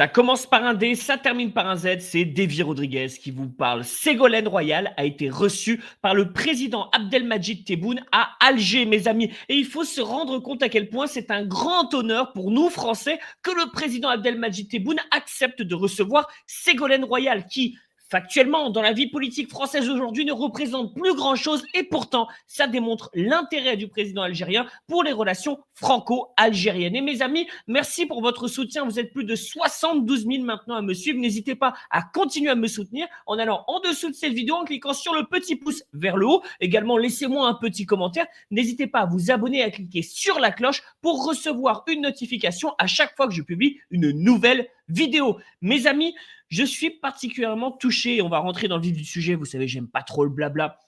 Ça commence par un D, ça termine par un Z, c'est Davy Rodriguez qui vous parle. Ségolène Royal a été reçue par le président Abdelmadjid Tebboune à Alger, mes amis. Et il faut se rendre compte à quel point c'est un grand honneur pour nous, Français, que le président Abdelmadjid Tebboune accepte de recevoir Ségolène Royal, qui, factuellement, dans la vie politique française aujourd'hui, ne représente plus grand-chose. Et pourtant, ça démontre l'intérêt du président algérien pour les relations franco-algériennes. Et mes amis, merci pour votre soutien. Vous êtes plus de 72 000 maintenant à me suivre. N'hésitez pas à continuer à me soutenir en allant en dessous de cette vidéo, en cliquant sur le petit pouce vers le haut. Également, laissez-moi un petit commentaire. N'hésitez pas à vous abonner et à cliquer sur la cloche pour recevoir une notification à chaque fois que je publie une nouvelle vidéo. Mes amis, je suis particulièrement touché, on va rentrer dans le vif du sujet, vous savez, j'aime pas trop le blabla.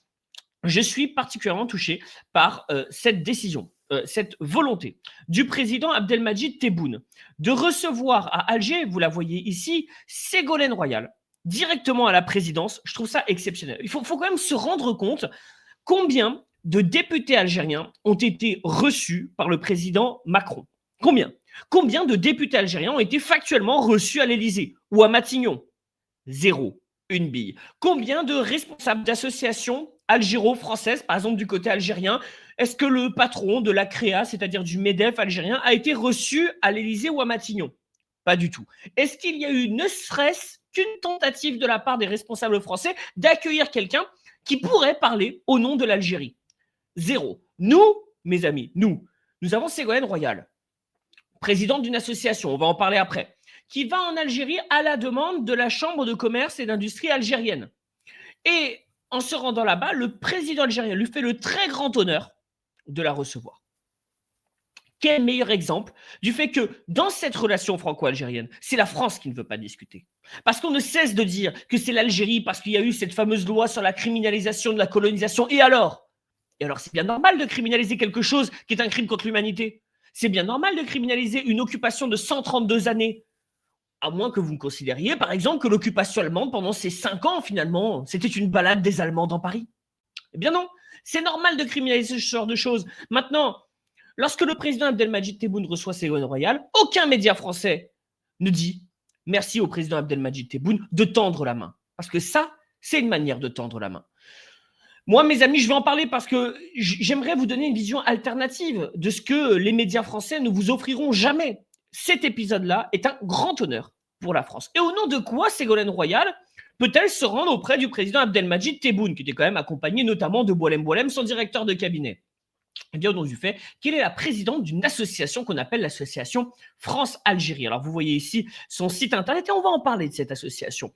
Je suis particulièrement touché par cette décision, cette volonté du président Abdelmadjid Tebboune de recevoir à Alger, vous la voyez ici, Ségolène Royal, directement à la présidence. Je trouve ça exceptionnel. Il faut quand même se rendre compte combien de députés algériens ont été reçus par le président Macron. Combien de députés algériens ont été factuellement reçus à l'Élysée ou à Matignon? Zéro, une bille. Combien de responsables d'associations algéro-françaises, par exemple du côté algérien, est-ce que le patron de la CREA, c'est-à-dire du MEDEF algérien, a été reçu à l'Élysée ou à Matignon? Pas du tout. Est-ce qu'il y a eu ne serait-ce qu'une tentative de la part des responsables français d'accueillir quelqu'un qui pourrait parler au nom de l'Algérie? Zéro. Nous, mes amis, nous avons Ségolène Royal, présidente d'une association, on va en parler après, qui va en Algérie à la demande de la Chambre de commerce et d'industrie algérienne. Et en se rendant là-bas, le président algérien lui fait le très grand honneur de la recevoir. Quel meilleur exemple du fait que dans cette relation franco-algérienne, c'est la France qui ne veut pas discuter. Parce qu'on ne cesse de dire que c'est l'Algérie, parce qu'il y a eu cette fameuse loi sur la criminalisation de la colonisation. Et alors, c'est bien normal de criminaliser quelque chose qui est un crime contre l'humanité. C'est bien normal de criminaliser une occupation de 132 années. À moins que vous considériez, par exemple, que l'occupation allemande, pendant ces 5 ans, finalement, c'était une balade des Allemands dans Paris. Eh bien non, c'est normal de criminaliser ce genre de choses. Maintenant, lorsque le président Abdelmadjid Tebboune reçoit Ségolène Royal, aucun média français ne dit merci au président Abdelmadjid Tebboune de tendre la main. Parce que ça, c'est une manière de tendre la main. Moi, mes amis, je vais en parler parce que j'aimerais vous donner une vision alternative de ce que les médias français ne vous offriront jamais. Cet épisode-là est un grand honneur pour la France. Et au nom de quoi Ségolène Royal peut-elle se rendre auprès du président Abdelmadjid Tebboune, qui était quand même accompagné notamment de Boualem Boualem, son directeur de cabinet? Eh bien, au nom du fait qu'elle est la présidente d'une association qu'on appelle l'association France-Algérie. Alors, vous voyez ici son site internet et on va en parler de cette association.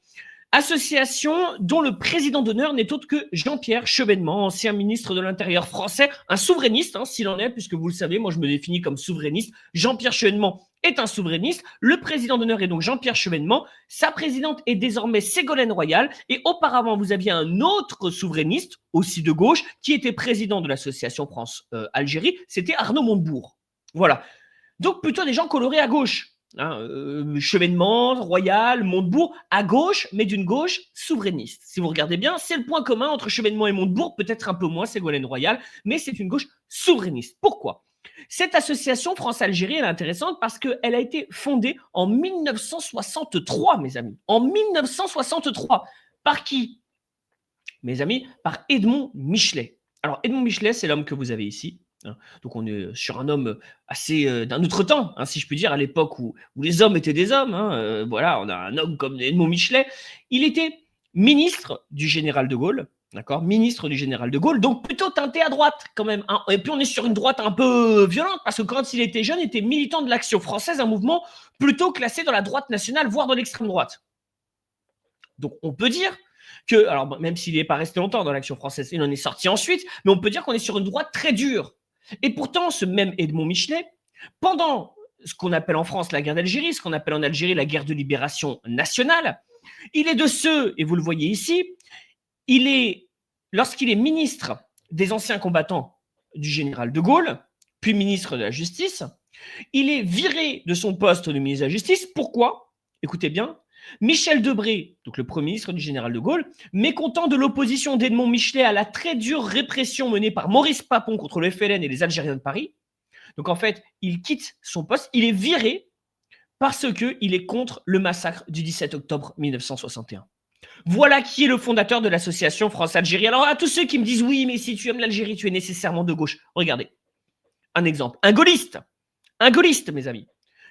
Association dont le président d'honneur n'est autre que Jean-Pierre Chevènement, ancien ministre de l'Intérieur français, un souverainiste, s'il en est, puisque vous le savez, moi je me définis comme souverainiste. Jean-Pierre Chevènement est un souverainiste. Le président d'honneur est donc Jean-Pierre Chevènement. Sa présidente est désormais Ségolène Royal. Et auparavant, vous aviez un autre souverainiste, aussi de gauche, qui était président de l'association France-Algérie. C'était Arnaud Montebourg. Voilà. Donc plutôt des gens colorés à gauche. Chevènement, Royal, Montebourg, à gauche, mais d'une gauche souverainiste. Si vous regardez bien, c'est le point commun entre Chevènement et Montebourg, peut-être un peu moins Ségolène Royal, mais c'est une gauche souverainiste. Pourquoi? Cette association France-Algérie, elle est intéressante parce qu'elle a été fondée en 1963, mes amis. En 1963. Par qui? Mes amis, par Edmond Michelet. Alors, Edmond Michelet, c'est l'homme que vous avez ici. Donc on est sur un homme assez d'un autre temps, si je puis dire, à l'époque où les hommes étaient des hommes. Voilà, on a un homme comme Edmond Michelet. Il était ministre du général de Gaulle, d'accord, ministre du général de Gaulle, donc plutôt teinté à droite quand même. Et puis on est sur une droite un peu violente parce que quand il était jeune, il était militant de l'Action française, un mouvement plutôt classé dans la droite nationale, voire dans l'extrême droite. Donc on peut dire que, alors même s'il n'est pas resté longtemps dans l'Action française, il en est sorti ensuite, mais on peut dire qu'on est sur une droite très dure. Et pourtant, ce même Edmond Michelet, pendant ce qu'on appelle en France la guerre d'Algérie, ce qu'on appelle en Algérie la guerre de libération nationale, il est de ceux, et vous le voyez ici, lorsqu'il est ministre des anciens combattants du général de Gaulle, puis ministre de la Justice, il est viré de son poste de ministre de la Justice. Pourquoi? Écoutez bien. Michel Debré, donc le premier ministre du général de Gaulle, mécontent de l'opposition d'Edmond Michelet à la très dure répression menée par Maurice Papon contre le FLN et les Algériens de Paris. Donc en fait, il quitte son poste, il est viré Parce qu'il est contre le massacre du 17 octobre 1961. Voilà qui est le fondateur de l'association France-Algérie. Alors, à tous ceux qui me disent oui, mais si tu aimes l'Algérie, tu es nécessairement de gauche. Regardez, un exemple. Un gaulliste, mes amis,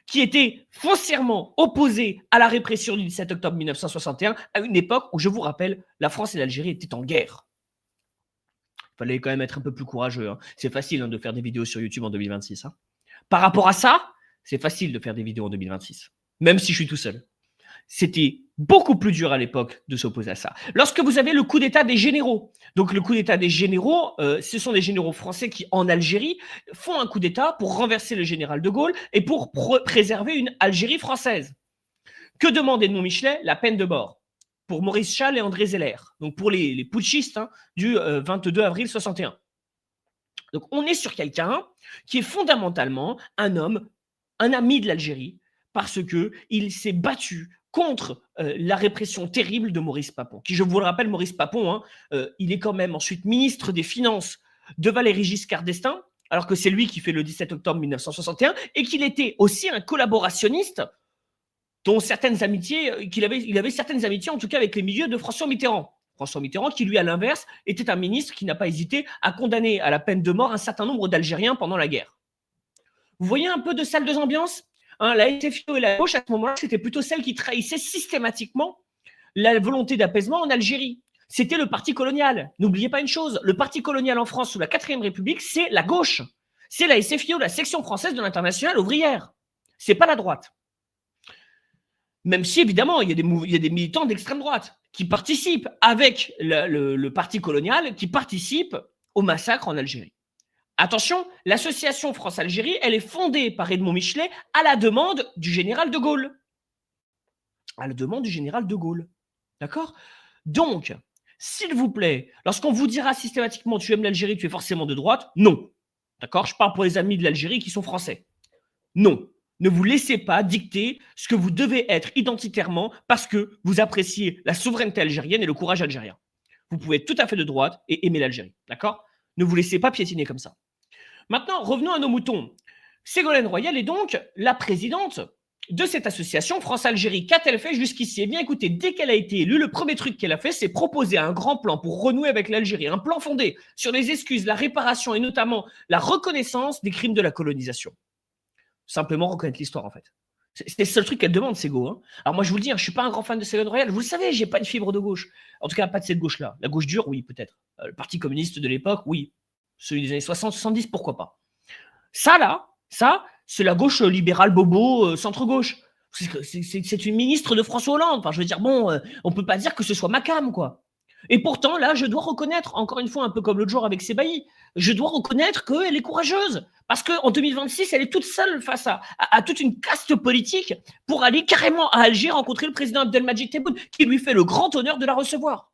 qui était foncièrement opposé à la répression du 17 octobre 1961, à une époque où, je vous rappelle, la France et l'Algérie étaient en guerre. Il fallait quand même être un peu plus courageux. Hein. C'est facile de faire des vidéos sur YouTube en 2026. Hein. Par rapport à ça, c'est facile de faire des vidéos en 2026, même si je suis tout seul. C'était beaucoup plus dur à l'époque de s'opposer à ça. Lorsque vous avez le coup d'État des généraux, donc le coup d'État des généraux, ce sont des généraux français qui, en Algérie, font un coup d'État pour renverser le général de Gaulle et pour préserver une Algérie française. Que demande Edmond Michelet? La peine de mort pour Maurice Chasles et André Zeller, donc pour les putschistes du 22 avril 61. Donc on est sur quelqu'un qui est fondamentalement un homme, un ami de l'Algérie, parce qu'il s'est battu contre la répression terrible de Maurice Papon, qui, je vous le rappelle, Maurice Papon, il est quand même ensuite ministre des Finances de Valéry Giscard d'Estaing, alors que c'est lui qui fait le 17 octobre 1961, et qu'il était aussi un collaborationniste dont certaines amitiés, il avait certaines amitiés en tout cas avec les milieux de François Mitterrand. François Mitterrand, qui lui, à l'inverse, était un ministre qui n'a pas hésité à condamner à la peine de mort un certain nombre d'Algériens pendant la guerre. Vous voyez un peu de salles de ambiance, la SFIO et la gauche, à ce moment-là, c'était plutôt celle qui trahissait systématiquement la volonté d'apaisement en Algérie. C'était le parti colonial. N'oubliez pas une chose, le parti colonial en France sous la 4e République, c'est la gauche. C'est la SFIO, la section française de l'Internationale ouvrière. C'est pas la droite. Même si, évidemment, il y a des militants d'extrême droite qui participent avec le parti colonial, qui participent au massacre en Algérie. Attention, l'association France-Algérie, elle est fondée par Edmond Michelet à la demande du général de Gaulle. À la demande du général de Gaulle. D'accord? Donc, s'il vous plaît, lorsqu'on vous dira systématiquement tu aimes l'Algérie, tu es forcément de droite, non. D'accord? Je parle pour les amis de l'Algérie qui sont français. Non. Ne vous laissez pas dicter ce que vous devez être identitairement parce que vous appréciez la souveraineté algérienne et le courage algérien. Vous pouvez être tout à fait de droite et aimer l'Algérie. D'accord? Ne vous laissez pas piétiner comme ça. Maintenant, revenons à nos moutons. Ségolène Royal est donc la présidente de cette association France-Algérie. Qu'a-t-elle fait jusqu'ici? Eh bien, écoutez, dès qu'elle a été élue, le premier truc qu'elle a fait, c'est proposer un grand plan pour renouer avec l'Algérie. Un plan fondé sur les excuses, la réparation et notamment la reconnaissance des crimes de la colonisation. Simplement reconnaître l'histoire, en fait. C'est le seul truc qu'elle demande, Ségo. Hein. Alors moi, je vous le dis, je ne suis pas un grand fan de Ségolène Royal. Vous le savez, je n'ai pas de fibre de gauche. En tout cas, pas de cette gauche-là. La gauche dure, oui, peut-être. Le Parti communiste de l'époque, oui. Celui des années 60-70, pourquoi pas. Ça, c'est la gauche libérale bobo, centre-gauche. C'est une ministre de François Hollande. Enfin, je veux dire, bon, on ne peut pas dire que ce soit ma cam, quoi. Et pourtant, là, je dois reconnaître, encore une fois, un peu comme l'autre jour avec Sébaï, je dois reconnaître qu'elle est courageuse. Parce qu'en 2026, elle est toute seule face à toute une caste politique pour aller carrément à Alger rencontrer le président Abdelmadjid Tebboune, qui lui fait le grand honneur de la recevoir.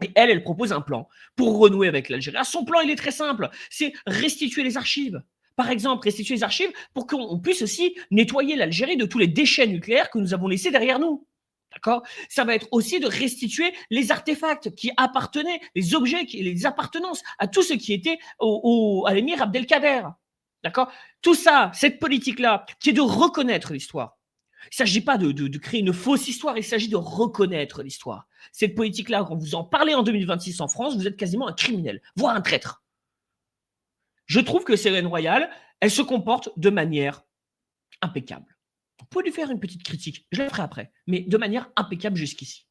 Et elle propose un plan pour renouer avec l'Algérie. Son plan, il est très simple. C'est restituer les archives. Par exemple, restituer les archives pour qu'on puisse aussi nettoyer l'Algérie de tous les déchets nucléaires que nous avons laissés derrière nous. D'accord? Ça va être aussi de restituer les artefacts qui appartenaient, les objets, les appartenances à tout ce qui était à l'émir Abdelkader. D'accord? Tout ça, cette politique-là, qui est de reconnaître l'histoire. Il ne s'agit pas de créer une fausse histoire, il s'agit de reconnaître l'histoire. Cette politique-là, quand vous en parlez en 2026 en France, vous êtes quasiment un criminel, voire un traître. Je trouve que Ségolène Royal, elle se comporte de manière impeccable. Vous pouvez lui faire une petite critique, je la ferai après, mais de manière impeccable jusqu'ici.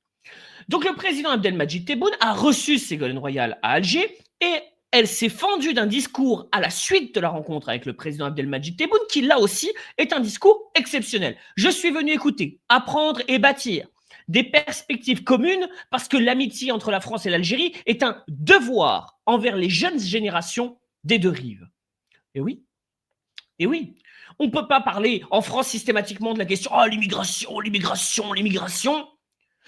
Donc le président Abdelmadjid Tebboune a reçu Ségolène Royal à Alger et elle s'est fendue d'un discours à la suite de la rencontre avec le président Abdelmadjid Tebboune qui, là aussi, est un discours exceptionnel. Je suis venu écouter, apprendre et bâtir des perspectives communes parce que l'amitié entre la France et l'Algérie est un devoir envers les jeunes générations des deux rives. Et oui, on ne peut pas parler en France systématiquement de la question « Oh, l'immigration, l'immigration, l'immigration !»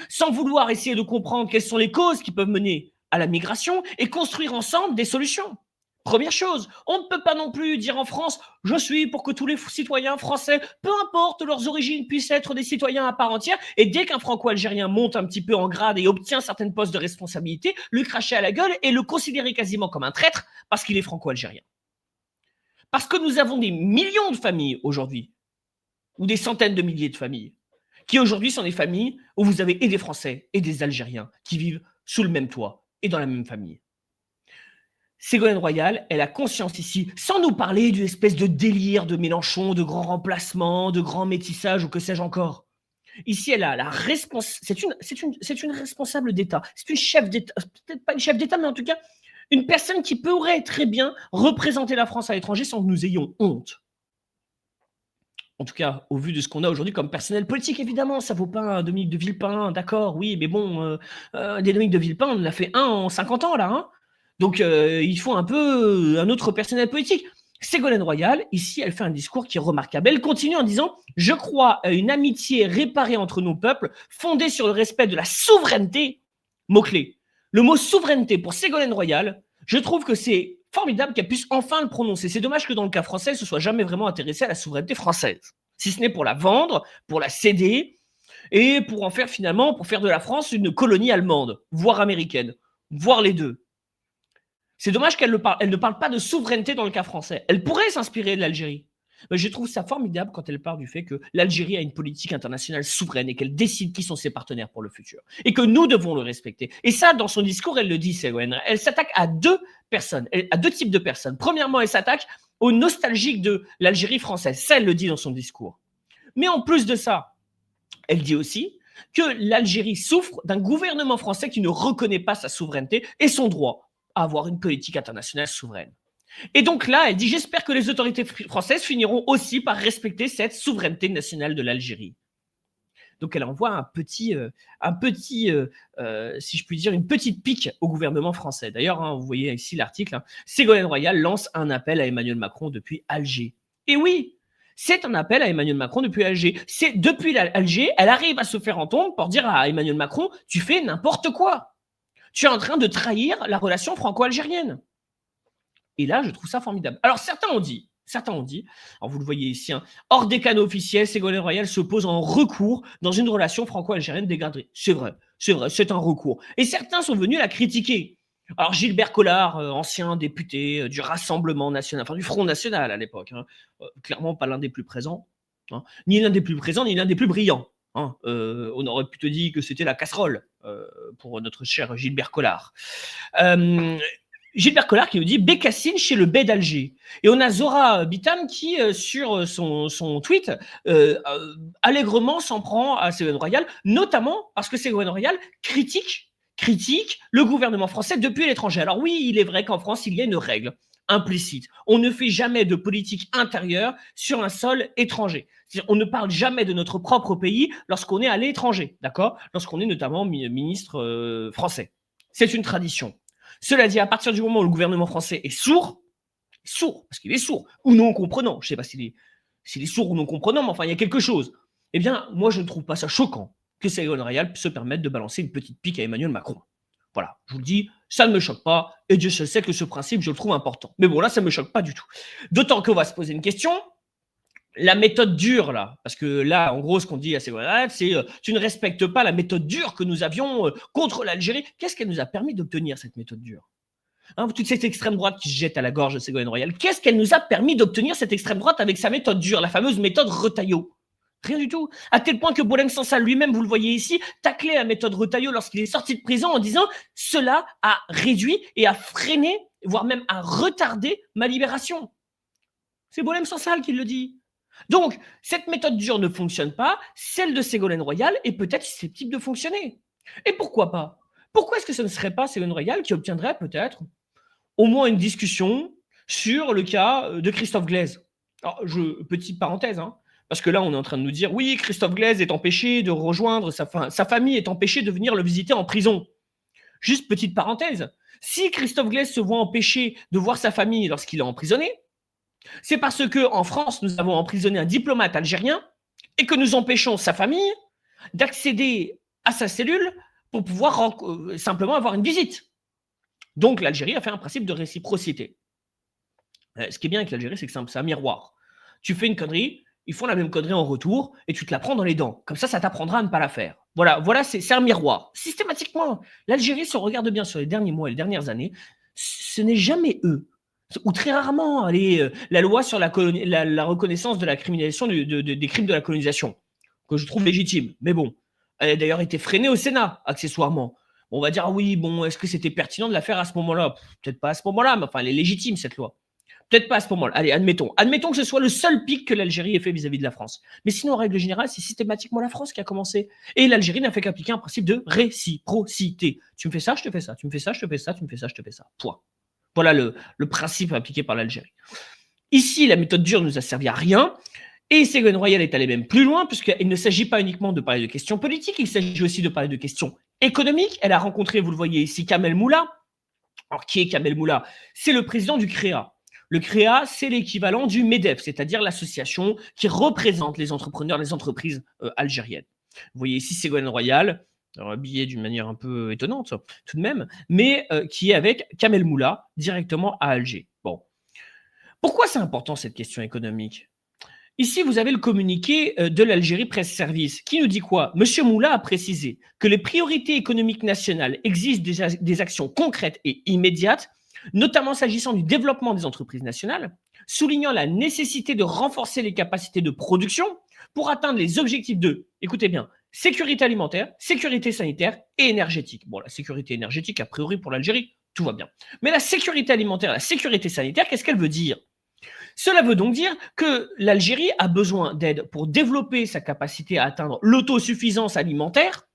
sans vouloir essayer de comprendre quelles sont les causes qui peuvent mener à la migration et construire ensemble des solutions. Première chose, on ne peut pas non plus dire en France « Je suis pour que tous les citoyens français, peu importe leurs origines, puissent être des citoyens à part entière » et dès qu'un franco-algérien monte un petit peu en grade et obtient certains postes de responsabilité, lui cracher à la gueule et le considérer quasiment comme un traître parce qu'il est franco-algérien. Parce que nous avons des millions de familles aujourd'hui ou des centaines de milliers de familles, qui aujourd'hui sont des familles où vous avez et des Français et des Algériens qui vivent sous le même toit et dans la même famille. Ségolène Royal, elle a conscience ici, sans nous parler d'une espèce de délire de Mélenchon, de grand remplacement, de grand métissage ou que sais-je encore. Ici, elle a la responsabilité. C'est une responsable d'État. C'est une chef d'État. Peut-être pas une chef d'État, mais en tout cas, une personne qui pourrait très bien représenter la France à l'étranger sans que nous ayons honte. En tout cas, au vu de ce qu'on a aujourd'hui comme personnel politique, évidemment, ça vaut pas un Dominique de Villepin, d'accord, oui, mais bon, des Dominique de Villepin, on en a fait un en 50 ans, là, hein. Donc, il faut un peu un autre personnel politique. Ségolène Royal, ici, elle fait un discours qui est remarquable. Elle continue en disant « Je crois à une amitié réparée entre nos peuples, fondée sur le respect de la souveraineté », mot-clé. Le mot souveraineté pour Ségolène Royal, je trouve que c'est formidable qu'elle puisse enfin le prononcer. C'est dommage que dans le cas français, elle ne se soit jamais vraiment intéressée à la souveraineté française. Si ce n'est pour la vendre, pour la céder, et pour en faire finalement, pour faire de la France une colonie allemande, voire américaine, voire les deux. C'est dommage qu'elle ne parle pas de souveraineté dans le cas français. Elle pourrait s'inspirer de l'Algérie. Mais je trouve ça formidable quand elle parle du fait que l'Algérie a une politique internationale souveraine et qu'elle décide qui sont ses partenaires pour le futur. Et que nous devons le respecter. Et ça, dans son discours, elle le dit, Ségolène. Elle s'attaque à deux personnes, à deux types de personnes. Premièrement, elle s'attaque aux nostalgiques de l'Algérie française. Ça, elle le dit dans son discours. Mais en plus de ça, elle dit aussi que l'Algérie souffre d'un gouvernement français qui ne reconnaît pas sa souveraineté et son droit à avoir une politique internationale souveraine. Et donc là, elle dit « J'espère que les autorités françaises finiront aussi par respecter cette souveraineté nationale de l'Algérie ». Donc elle envoie si je puis dire, une petite pique au gouvernement français. D'ailleurs, hein, vous voyez ici l'article, hein, Ségolène Royal lance un appel à Emmanuel Macron depuis Alger. Et oui, c'est un appel à Emmanuel Macron depuis Alger. C'est depuis Alger, elle arrive à se faire entendre pour dire à Emmanuel Macron « Tu fais n'importe quoi. Tu es en train de trahir la relation franco-algérienne. » Et là, je trouve ça formidable. Alors, certains ont dit, alors vous le voyez ici, hein, hors des canaux officiels, Ségolène Royal se pose en recours dans une relation franco-algérienne dégradée. C'est vrai, c'est un recours. Et certains sont venus la critiquer. Alors, Gilbert Collard, ancien député du Rassemblement national, enfin du Front national à l'époque, hein, clairement pas l'un des plus présents, hein, ni l'un des plus présents, ni l'un des plus brillants. Hein, on aurait plutôt dit que c'était la casserole pour notre cher Gilbert Collard. Gilbert Collard qui nous dit Bécassine chez le Bey d'Alger. Et on a Zora Bitam qui, sur son tweet, allègrement s'en prend à Ségolène Royal, notamment parce que Ségolène Royal critique le gouvernement français depuis l'étranger. Alors oui, il est vrai qu'en France, il y a une règle implicite. On ne fait jamais de politique intérieure sur un sol étranger. On ne parle jamais de notre propre pays lorsqu'on est à l'étranger, d'accord ? Lorsqu'on est notamment ministre français. C'est une tradition. Cela dit, à partir du moment où le gouvernement français est sourd, parce qu'il est sourd, ou non comprenant, je ne sais pas s'il est sourd ou non comprenant, mais enfin, il y a quelque chose. Eh bien, moi, je ne trouve pas ça choquant que Ségolène Royal se permette de balancer une petite pique à Emmanuel Macron. Voilà, je vous le dis, ça ne me choque pas, et Dieu seul sait que ce principe, je le trouve important. Mais bon, là, ça ne me choque pas du tout. D'autant qu'on va se poser une question, la méthode dure, là, parce que là, en gros, ce qu'on dit à Ségolène Royal, c'est tu ne respectes pas la méthode dure que nous avions contre l'Algérie. Qu'est-ce qu'elle nous a permis d'obtenir, cette méthode dure ? Hein, toute cette extrême droite qui se jette à la gorge de Ségolène Royal, qu'est-ce qu'elle nous a permis d'obtenir, cette extrême droite, avec sa méthode dure, la fameuse méthode Retailleau ? Rien du tout. À tel point que Boualem Sansal lui-même, vous le voyez ici, taclait la méthode Retailleau lorsqu'il est sorti de prison en disant « Cela a réduit et a freiné, voire même a retardé ma libération. » C'est Boualem Sansal qui le dit. Donc, cette méthode dure ne fonctionne pas, celle de Ségolène Royal est peut-être susceptible de fonctionner. Et pourquoi pas ? Pourquoi est-ce que ce ne serait pas Ségolène Royal qui obtiendrait peut-être au moins une discussion sur le cas de Christophe Glaise ? Alors, petite parenthèse, hein, parce que là, on est en train de nous dire, oui, Christophe Glaise est empêché de rejoindre sa famille, est empêchée de venir le visiter en prison. Juste petite parenthèse, si Christophe Glaise se voit empêché de voir sa famille lorsqu'il est emprisonné, c'est parce qu'en France, nous avons emprisonné un diplomate algérien et que nous empêchons sa famille d'accéder à sa cellule pour pouvoir simplement avoir une visite. Donc, l'Algérie a fait un principe de réciprocité. Ce qui est bien avec l'Algérie, c'est que c'est un miroir. Tu fais une connerie, ils font la même connerie en retour et tu te la prends dans les dents. Comme ça t'apprendra à ne pas la faire. Voilà, c'est un miroir. Systématiquement, l'Algérie se regarde bien sur les derniers mois et les dernières années. Ce n'est jamais eux Ou très rarement, allez, la loi sur la reconnaissance de la criminalisation des crimes de la colonisation, que je trouve légitime. Mais bon, elle a d'ailleurs été freinée au Sénat, accessoirement. On va dire, ah oui, bon, est-ce que c'était pertinent de la faire à ce moment-là? Peut-être pas à ce moment-là, mais enfin, elle est légitime, cette loi. Peut-être pas à ce moment-là. Allez, admettons. Admettons que ce soit le seul pic que l'Algérie ait fait vis-à-vis de la France. Mais sinon, en règle générale, c'est systématiquement la France qui a commencé. Et l'Algérie n'a fait qu'appliquer un principe de réciprocité. Tu me fais ça, je te fais ça. Tu me fais ça, je te fais ça. Tu me fais ça, je te fais ça. Point. Voilà le principe appliqué par l'Algérie. Ici, la méthode dure ne nous a servi à rien. Et Ségolène Royal est allée même plus loin, puisqu'il ne s'agit pas uniquement de parler de questions politiques, il s'agit aussi de parler de questions économiques. Elle a rencontré, vous le voyez ici, Kamel Moula. Alors, qui est Kamel Moula? C'est le président du CREA. Le CREA, c'est l'équivalent du MEDEF, c'est-à-dire l'association qui représente les entrepreneurs, les entreprises algériennes. Vous voyez ici Ségolène Royal, habillée d'une manière un peu étonnante tout de même, mais qui est avec Kamel Moula directement à Alger. Bon. Pourquoi c'est important cette question économique? Ici, vous avez le communiqué de l'Algérie Presse Service qui nous dit quoi? Monsieur Moula a précisé que les priorités économiques nationales exigent des actions concrètes et immédiates, notamment s'agissant du développement des entreprises nationales, soulignant la nécessité de renforcer les capacités de production pour atteindre les objectifs de, écoutez bien, sécurité alimentaire, sécurité sanitaire et énergétique. Bon, la sécurité énergétique, a priori pour l'Algérie, tout va bien. Mais la sécurité alimentaire, la sécurité sanitaire, qu'est-ce qu'elle veut dire? Cela veut donc dire que l'Algérie a besoin d'aide pour développer sa capacité à atteindre l'autosuffisance alimentaire.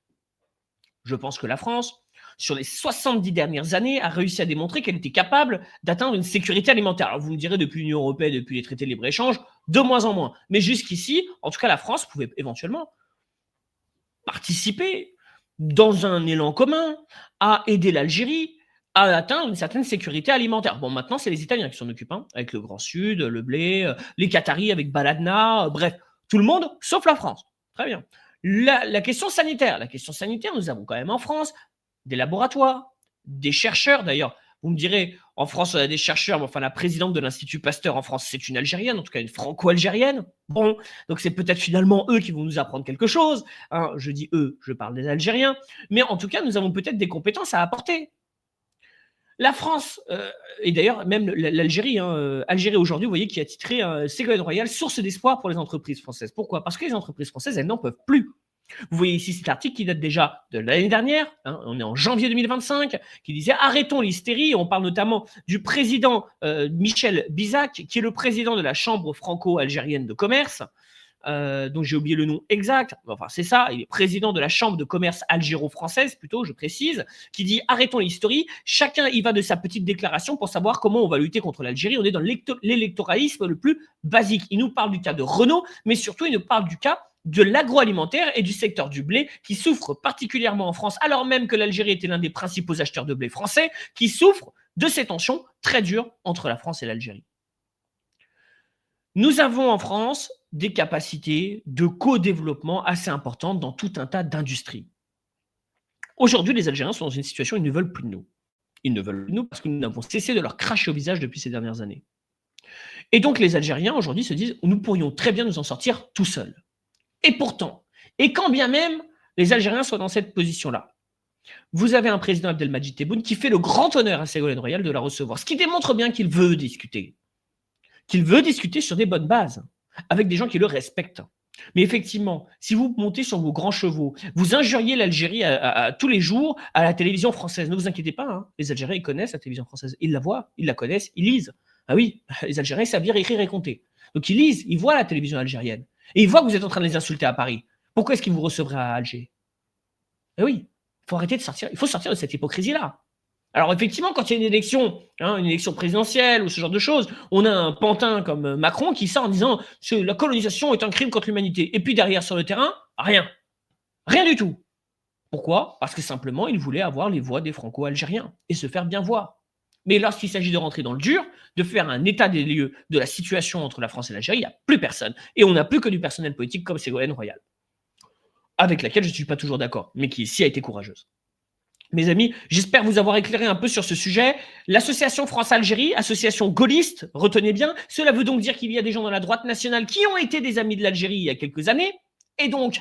Je pense que la France, sur les 70 dernières années, a réussi à démontrer qu'elle était capable d'atteindre une sécurité alimentaire. Alors vous me direz, depuis l'Union européenne, depuis les traités de libre-échange, de moins en moins. Mais jusqu'ici, en tout cas, la France pouvait éventuellement participer dans un élan commun à aider l'Algérie à atteindre une certaine sécurité alimentaire. Bon, maintenant, c'est les Italiens qui s'en occupent, hein, avec le Grand Sud, le blé, les Qataris avec Baladna, bref, tout le monde, sauf la France. Très bien. La question sanitaire. La question sanitaire, nous avons quand même en France des laboratoires, des chercheurs d'ailleurs. Vous me direz, en France, on a des chercheurs, mais enfin, la présidente de l'Institut Pasteur en France, c'est une Algérienne, en tout cas une franco-algérienne. Bon, donc c'est peut-être finalement eux qui vont nous apprendre quelque chose. Hein. Je dis eux, je parle des Algériens. Mais en tout cas, nous avons peut-être des compétences à apporter. La France, et d'ailleurs même l'Algérie, hein, Algérie aujourd'hui, vous voyez, qui a titré Ségolène Royal, source d'espoir pour les entreprises françaises. Pourquoi? Parce que les entreprises françaises, elles n'en peuvent plus. Vous voyez ici cet article qui date déjà de l'année dernière, hein, on est en janvier 2025, qui disait arrêtons l'hystérie. On parle notamment du président Michel Bizac, qui est le président de la Chambre franco-algérienne de commerce, dont j'ai oublié le nom exact, enfin c'est ça, il est président de la Chambre de commerce algéro-française, plutôt, je précise, qui dit arrêtons l'hystérie, chacun y va de sa petite déclaration pour savoir comment on va lutter contre l'Algérie. On est dans l'électoralisme le plus basique. Il nous parle du cas de Renault, mais surtout il nous parle du cas de l'agroalimentaire et du secteur du blé qui souffre particulièrement en France, alors même que l'Algérie était l'un des principaux acheteurs de blé français, qui souffre de ces tensions très dures entre la France et l'Algérie. Nous avons en France des capacités de co-développement assez importantes dans tout un tas d'industries. Aujourd'hui, les Algériens sont dans une situation où ils ne veulent plus de nous. Ils ne veulent plus de nous parce que nous n'avons cessé de leur cracher au visage depuis ces dernières années. Et donc les Algériens aujourd'hui se disent, nous pourrions très bien nous en sortir tout seuls. Et pourtant, et quand bien même les Algériens soient dans cette position-là, vous avez un président Abdelmadjid Tebboune qui fait le grand honneur à Ségolène Royal de la recevoir, ce qui démontre bien qu'il veut discuter sur des bonnes bases, avec des gens qui le respectent. Mais effectivement, si vous montez sur vos grands chevaux, vous injuriez l'Algérie à tous les jours à la télévision française. Ne vous inquiétez pas, hein, les Algériens ils connaissent la télévision française, ils la voient, ils la connaissent, ils lisent. Ah oui, les Algériens savent lire, écrire et compter. Donc ils lisent, ils voient la télévision algérienne. Et ils voient que vous êtes en train de les insulter à Paris. Pourquoi est-ce qu'ils vous recevraient à Alger? Eh oui, il faut sortir de cette hypocrisie-là. Alors effectivement, quand il y a une élection présidentielle ou ce genre de choses, on a un pantin comme Macron qui sort en disant que la colonisation est un crime contre l'humanité. Et puis derrière, sur le terrain, rien. Rien du tout. Pourquoi? Parce que simplement, il voulait avoir les voix des franco-algériens et se faire bien voir. Mais lorsqu'il s'agit de rentrer dans le dur, de faire un état des lieux de la situation entre la France et l'Algérie, il n'y a plus personne. Et on n'a plus que du personnel politique comme Ségolène Royal, avec laquelle je ne suis pas toujours d'accord, mais qui ici a été courageuse. Mes amis, j'espère vous avoir éclairé un peu sur ce sujet. L'association France-Algérie, association gaulliste, retenez bien, cela veut donc dire qu'il y a des gens dans la droite nationale qui ont été des amis de l'Algérie il y a quelques années. Et donc,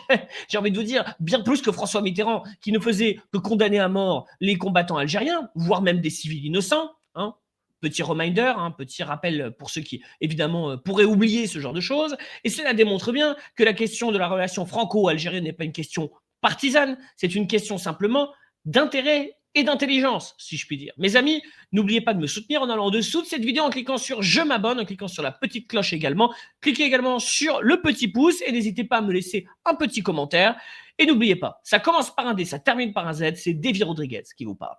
j'ai envie de vous dire, bien plus que François Mitterrand, qui ne faisait que condamner à mort les combattants algériens, voire même des civils innocents. Hein. Petit reminder, un petit rappel pour ceux qui, évidemment, pourraient oublier ce genre de choses. Et cela démontre bien que la question de la relation franco-algérienne n'est pas une question partisane, c'est une question simplement d'intérêt et d'intelligence, si je puis dire. Mes amis, n'oubliez pas de me soutenir en allant en dessous de cette vidéo en cliquant sur je m'abonne, en cliquant sur la petite cloche également. Cliquez également sur le petit pouce et n'hésitez pas à me laisser un petit commentaire. Et n'oubliez pas, ça commence par un D, ça termine par un Z, c'est Davy Rodriguez qui vous parle.